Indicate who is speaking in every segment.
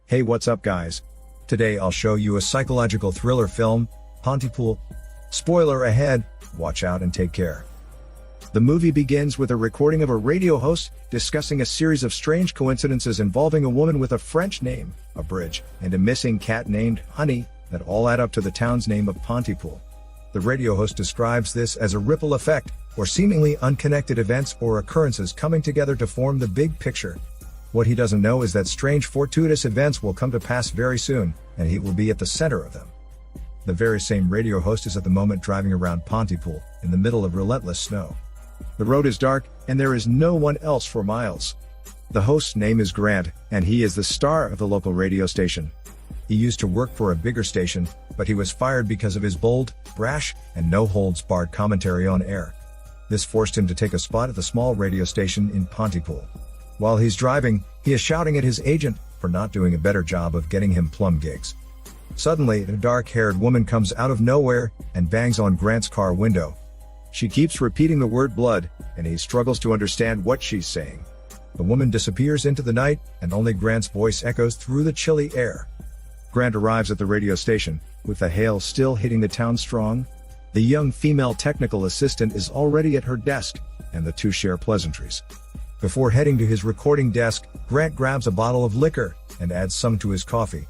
Speaker 1: Hey, what's up guys? Today I'll show you a psychological thriller film, Pontypool. Spoiler ahead, watch out and take care. The movie begins with a recording of a radio host discussing a series of strange coincidences involving a woman with a French name, a bridge, and a missing cat named Honey that all add up to the town's name of Pontypool. The radio host describes this as a ripple effect, or seemingly unconnected events or occurrences coming together to form the big picture. What he doesn't know is that strange fortuitous events will come to pass very soon, and he will be at the center of them. The very same radio host is at the moment driving around Pontypool, in the middle of relentless snow. The road is dark, and there is no one else for miles. The host's name is Grant, and he is the star of the local radio station. He used to work for a bigger station, but he was fired because of his bold, brash, and no-holds-barred commentary on air. This forced him to take a spot at the small radio station in Pontypool. While he's driving, he is shouting at his agent for not doing a better job of getting him plum gigs. Suddenly, a dark-haired woman comes out of nowhere and bangs on Grant's car window. She keeps repeating the word blood, and he struggles to understand what she's saying. The woman disappears into the night, and only Grant's voice echoes through the chilly air. Grant arrives at the radio station, with the hail still hitting the town strong. The young female technical assistant is already at her desk, and the two share pleasantries. Before heading to his recording desk, Grant grabs a bottle of liquor and adds some to his coffee.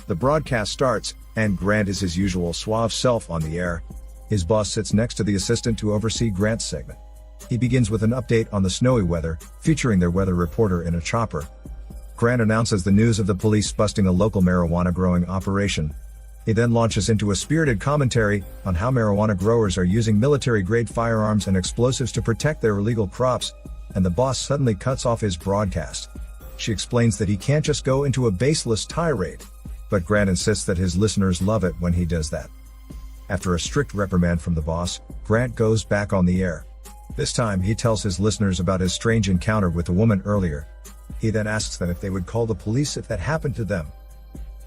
Speaker 1: The broadcast starts, and Grant is his usual suave self on the air. His boss sits next to the assistant to oversee Grant's segment. He begins with an update on the snowy weather, featuring their weather reporter in a chopper. Grant announces the news of the police busting a local marijuana growing operation. He then launches into a spirited commentary on how marijuana growers are using military-grade firearms and explosives to protect their illegal crops, and the boss suddenly cuts off his broadcast. She explains that he can't just go into a baseless tirade, but Grant insists that his listeners love it when he does that. After a strict reprimand from the boss, Grant goes back on the air. This time he tells his listeners about his strange encounter with the woman earlier. He then asks them if they would call the police if that happened to them.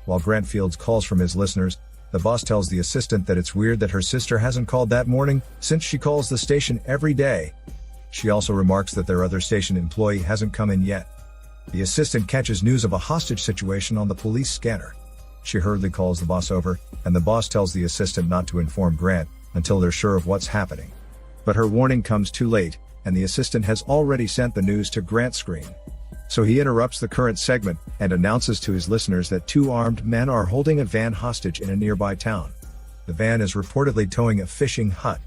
Speaker 1: While Grant fields calls from his listeners, the boss tells the assistant that it's weird that her sister hasn't called that morning, since she calls the station every day. She also remarks that their other station employee hasn't come in yet. The assistant catches news of a hostage situation on the police scanner. She hurriedly calls the boss over, and the boss tells the assistant not to inform Grant until they're sure of what's happening. But her warning comes too late, and the assistant has already sent the news to Grant's screen. So he interrupts the current segment and announces to his listeners that two armed men are holding a van hostage in a nearby town. The van is reportedly towing a fishing hut.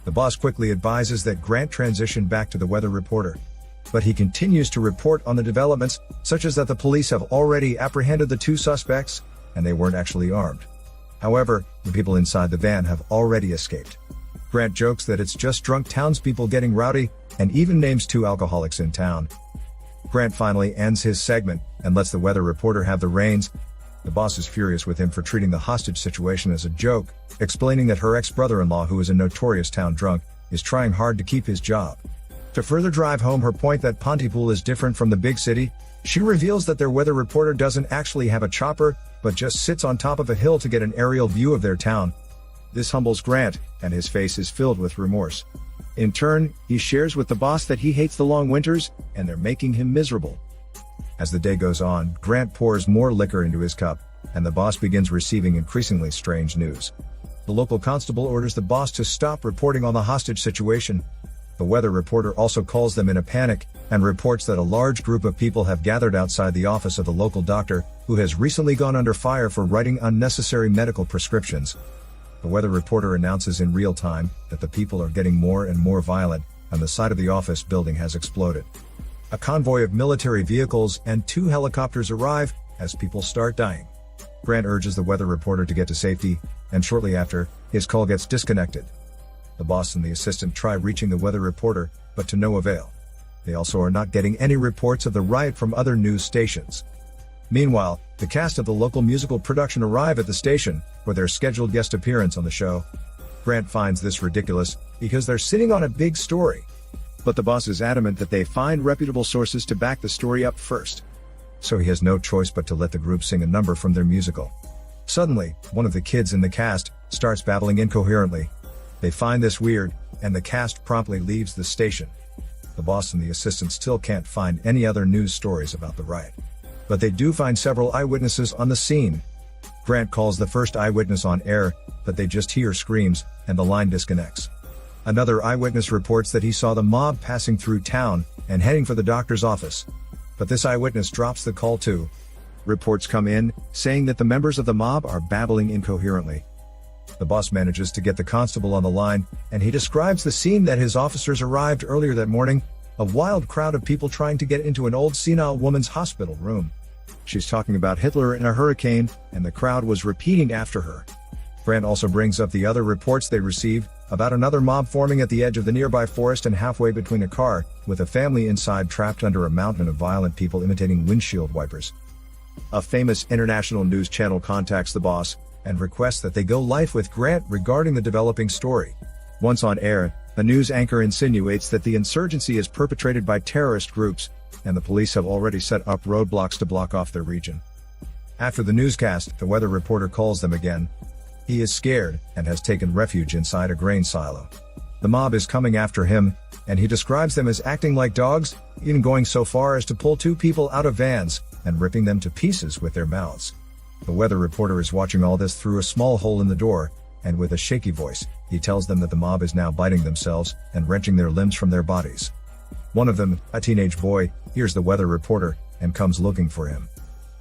Speaker 1: The boss quickly advises that Grant transition back to the weather reporter. But he continues to report on the developments, such as that the police have already apprehended the two suspects, and they weren't actually armed. However, the people inside the van have already escaped. Grant jokes that it's just drunk townspeople getting rowdy, and even names two alcoholics in town. Grant finally ends his segment and lets the weather reporter have the reins. The boss is furious with him for treating the hostage situation as a joke, explaining that her ex-brother-in-law, who is a notorious town drunk, is trying hard to keep his job. To further drive home her point that Pontypool is different from the big city, she reveals that their weather reporter doesn't actually have a chopper, but just sits on top of a hill to get an aerial view of their town. This humbles Grant, and his face is filled with remorse. In turn, he shares with the boss that he hates the long winters, and they're making him miserable. As the day goes on, Grant pours more liquor into his cup, and the boss begins receiving increasingly strange news. The local constable orders the boss to stop reporting on the hostage situation. The weather reporter also calls them in a panic, and reports that a large group of people have gathered outside the office of the local doctor, who has recently gone under fire for writing unnecessary medical prescriptions. The weather reporter announces in real time that the people are getting more and more violent, and the side of the office building has exploded. A convoy of military vehicles and two helicopters arrive as people start dying. Grant urges the weather reporter to get to safety, and shortly after, his call gets disconnected. The boss and the assistant try reaching the weather reporter, but to no avail. They also are not getting any reports of the riot from other news stations. Meanwhile, the cast of the local musical production arrive at the station for their scheduled guest appearance on the show. Grant finds this ridiculous because they're sitting on a big story. But the boss is adamant that they find reputable sources to back the story up first. So he has no choice but to let the group sing a number from their musical. Suddenly, one of the kids in the cast starts babbling incoherently. They find this weird, and the cast promptly leaves the station. The boss and the assistant still can't find any other news stories about the riot. But they do find several eyewitnesses on the scene. Grant calls the first eyewitness on air, but they just hear screams, and the line disconnects. Another eyewitness reports that he saw the mob passing through town and heading for the doctor's office. But this eyewitness drops the call too. Reports come in, saying that the members of the mob are babbling incoherently. The boss manages to get the constable on the line, and he describes the scene that his officers arrived earlier that morning, a wild crowd of people trying to get into an old senile woman's hospital room. She's talking about Hitler in a hurricane, and the crowd was repeating after her. Grant also brings up the other reports they received about another mob forming at the edge of the nearby forest and halfway between a car, with a family inside trapped under a mountain of violent people imitating windshield wipers. A famous international news channel contacts the boss and requests that they go live with Grant regarding the developing story. Once on air, a news anchor insinuates that the insurgency is perpetrated by terrorist groups, and the police have already set up roadblocks to block off their region. After the newscast, the weather reporter calls them again. He is scared and has taken refuge inside a grain silo. The mob is coming after him, and he describes them as acting like dogs, even going so far as to pull two people out of vans and ripping them to pieces with their mouths. The weather reporter is watching all this through a small hole in the door, and with a shaky voice, he tells them that the mob is now biting themselves and wrenching their limbs from their bodies. One of them, a teenage boy, hears the weather reporter and comes looking for him.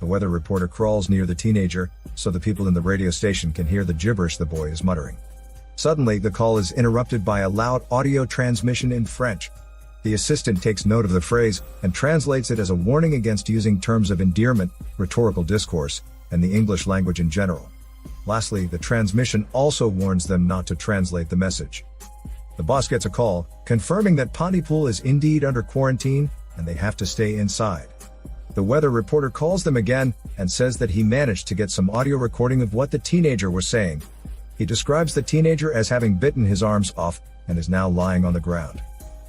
Speaker 1: The weather reporter crawls near the teenager, so the people in the radio station can hear the gibberish the boy is muttering. Suddenly, the call is interrupted by a loud audio transmission in French. The assistant takes note of the phrase and translates it as a warning against using terms of endearment, rhetorical discourse, and the English language in general. Lastly, the transmission also warns them not to translate the message. The boss gets a call, confirming that Pontypool is indeed under quarantine, and they have to stay inside. The weather reporter calls them again, and says that he managed to get some audio recording of what the teenager was saying. He describes the teenager as having bitten his arms off, and is now lying on the ground.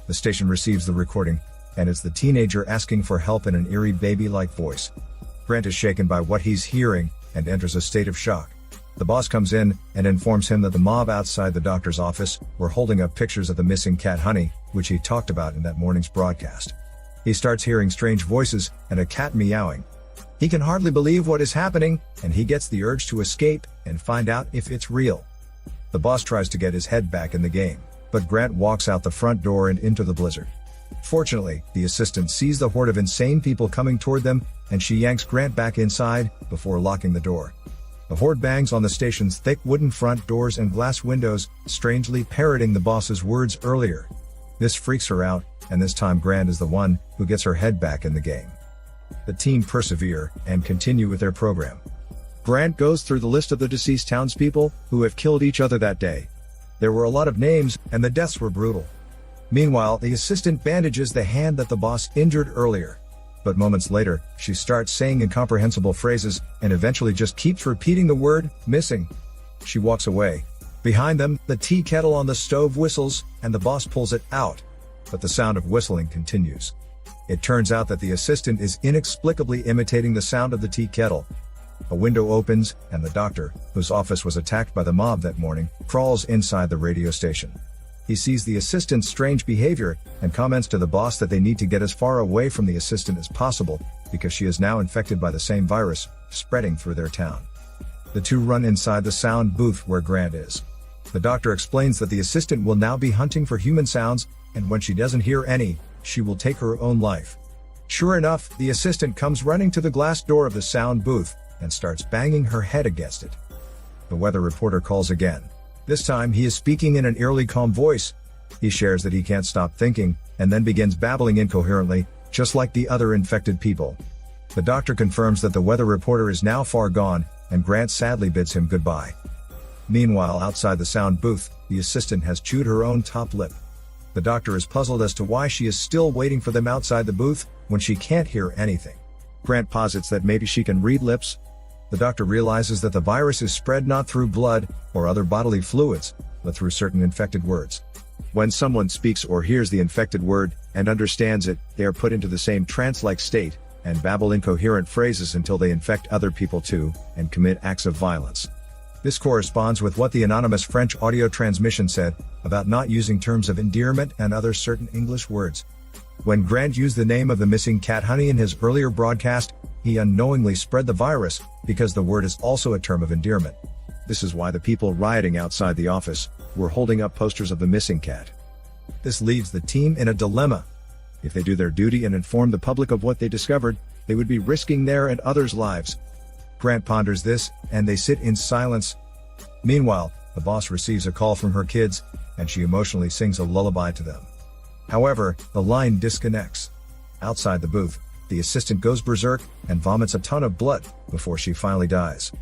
Speaker 1: The station receives the recording, and it's the teenager asking for help in an eerie baby-like voice. Grant is shaken by what he's hearing, and enters a state of shock. The boss comes in, and informs him that the mob outside the doctor's office were holding up pictures of the missing cat Honey, which he talked about in that morning's broadcast. He starts hearing strange voices, and a cat meowing. He can hardly believe what is happening, and he gets the urge to escape, and find out if it's real. The boss tries to get his head back in the game, but Grant walks out the front door and into the blizzard. Fortunately, the assistant sees the horde of insane people coming toward them, and she yanks Grant back inside, before locking the door. The horde bangs on the station's thick wooden front doors and glass windows, strangely parroting the boss's words earlier. This freaks her out, and this time Grant is the one who gets her head back in the game. The team persevere and continue with their program. Grant goes through the list of the deceased townspeople who have killed each other that day. There were a lot of names, and the deaths were brutal. Meanwhile, the assistant bandages the hand that the boss injured earlier. But moments later, she starts saying incomprehensible phrases, and eventually just keeps repeating the word, missing. She walks away. Behind them, the tea kettle on the stove whistles, and the boss pulls it out. But the sound of whistling continues. It turns out that the assistant is inexplicably imitating the sound of the tea kettle. A window opens, and the doctor, whose office was attacked by the mob that morning, crawls inside the radio station. He sees the assistant's strange behavior, and comments to the boss that they need to get as far away from the assistant as possible, because she is now infected by the same virus, spreading through their town. The two run inside the sound booth where Grant is. The doctor explains that the assistant will now be hunting for human sounds, and when she doesn't hear any, she will take her own life. Sure enough, the assistant comes running to the glass door of the sound booth, and starts banging her head against it. The weather reporter calls again. This time he is speaking in an eerily calm voice. He shares that he can't stop thinking, and then begins babbling incoherently, just like the other infected people. The doctor confirms that the weather reporter is now far gone, and Grant sadly bids him goodbye. Meanwhile, outside the sound booth, the assistant has chewed her own top lip. The doctor is puzzled as to why she is still waiting for them outside the booth, when she can't hear anything. Grant posits that maybe she can read lips. The doctor realizes that the virus is spread not through blood or other bodily fluids, but through certain infected words. When someone speaks or hears the infected word and understands it, they are put into the same trance-like state and babble incoherent phrases until they infect other people too and commit acts of violence. This corresponds with what the anonymous French audio transmission said, about not using terms of endearment and other certain English words. When Grant used the name of the missing cat Honey in his earlier broadcast, he unknowingly spread the virus, because the word is also a term of endearment. This is why the people rioting outside the office were holding up posters of the missing cat. This leaves the team in a dilemma. If they do their duty and inform the public of what they discovered, they would be risking their and others' lives. Grant ponders this, and they sit in silence. Meanwhile, the boss receives a call from her kids, and she emotionally sings a lullaby to them. However, the line disconnects. Outside the booth, the assistant goes berserk and vomits a ton of blood before she finally dies.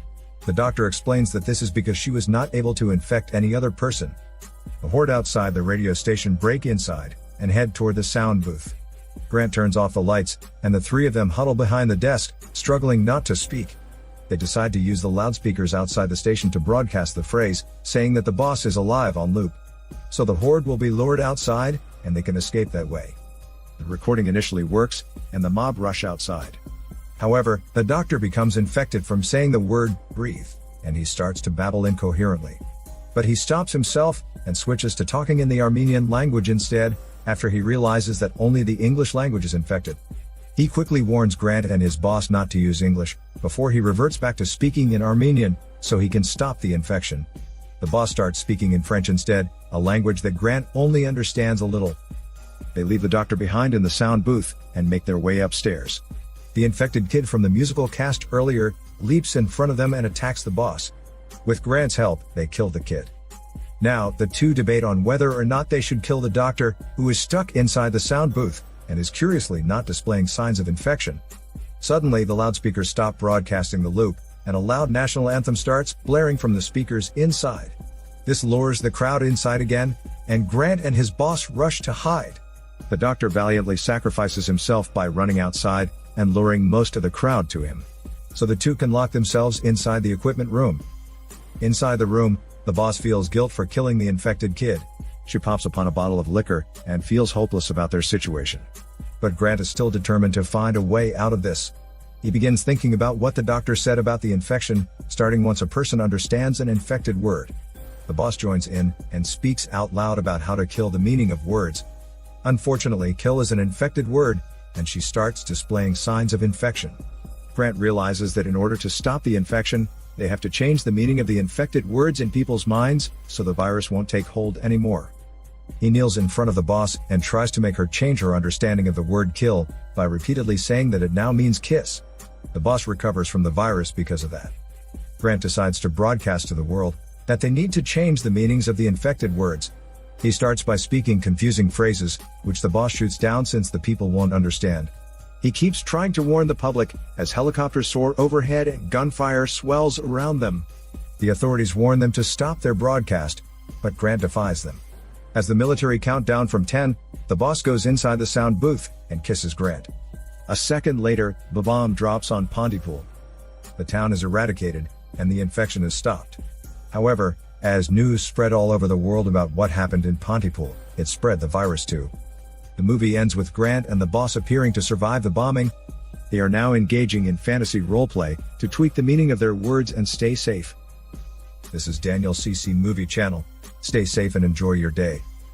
Speaker 1: The doctor explains that this is because she was not able to infect any other person. The Horde outside the radio station break inside and head toward the sound booth. Grant turns off the lights, and the three of them huddle behind the desk, struggling not to speak. They decide to use the loudspeakers outside the station to broadcast the phrase, saying that the boss is alive on loop. So the Horde will be lured outside, and they can escape that way. The recording initially works, and the mob rush outside. However, the doctor becomes infected from saying the word, breathe, and he starts to babble incoherently. But he stops himself, and switches to talking in the Armenian language instead, after he realizes that only the English language is infected. He quickly warns Grant and his boss not to use English, before he reverts back to speaking in Armenian, so he can stop the infection. The boss starts speaking in French instead, a language that Grant only understands a little. They leave the doctor behind in the sound booth, and make their way upstairs. The infected kid from the musical cast earlier, leaps in front of them and attacks the boss. With Grant's help, they kill the kid. Now, the two debate on whether or not they should kill the doctor, who is stuck inside the sound booth, and is curiously not displaying signs of infection. Suddenly, the loudspeakers stop broadcasting the loop, and a loud national anthem starts blaring from the speakers inside. This lures the crowd inside again, and Grant and his boss rush to hide. The doctor valiantly sacrifices himself by running outside, and luring most of the crowd to him. So the two can lock themselves inside the equipment room. Inside the room, the boss feels guilt for killing the infected kid. She pops upon a bottle of liquor, and feels hopeless about their situation. But Grant is still determined to find a way out of this. He begins thinking about what the doctor said about the infection, starting once a person understands an infected word. The boss joins in, and speaks out loud about how to kill the meaning of words. Unfortunately, kill is an infected word, and she starts displaying signs of infection. Grant realizes that in order to stop the infection, they have to change the meaning of the infected words in people's minds, so the virus won't take hold anymore. He kneels in front of the boss, and tries to make her change her understanding of the word kill, by repeatedly saying that it now means kiss. The boss recovers from the virus because of that. Grant decides to broadcast to the world, that they need to change the meanings of the infected words. He starts by speaking confusing phrases, which the boss shoots down since the people won't understand. He keeps trying to warn the public, as helicopters soar overhead and gunfire swells around them. The authorities warn them to stop their broadcast, but Grant defies them. As the military count down from 10, the boss goes inside the sound booth, and kisses Grant. A second later, the bomb drops on Pontypool. The town is eradicated, and the infection is stopped. However, as news spread all over the world about what happened in Pontypool, it spread the virus too. The movie ends with Grant and the boss appearing to survive the bombing. They are now engaging in fantasy roleplay to tweak the meaning of their words and stay safe. This is Daniel CC Movie Channel. Stay safe and enjoy your day.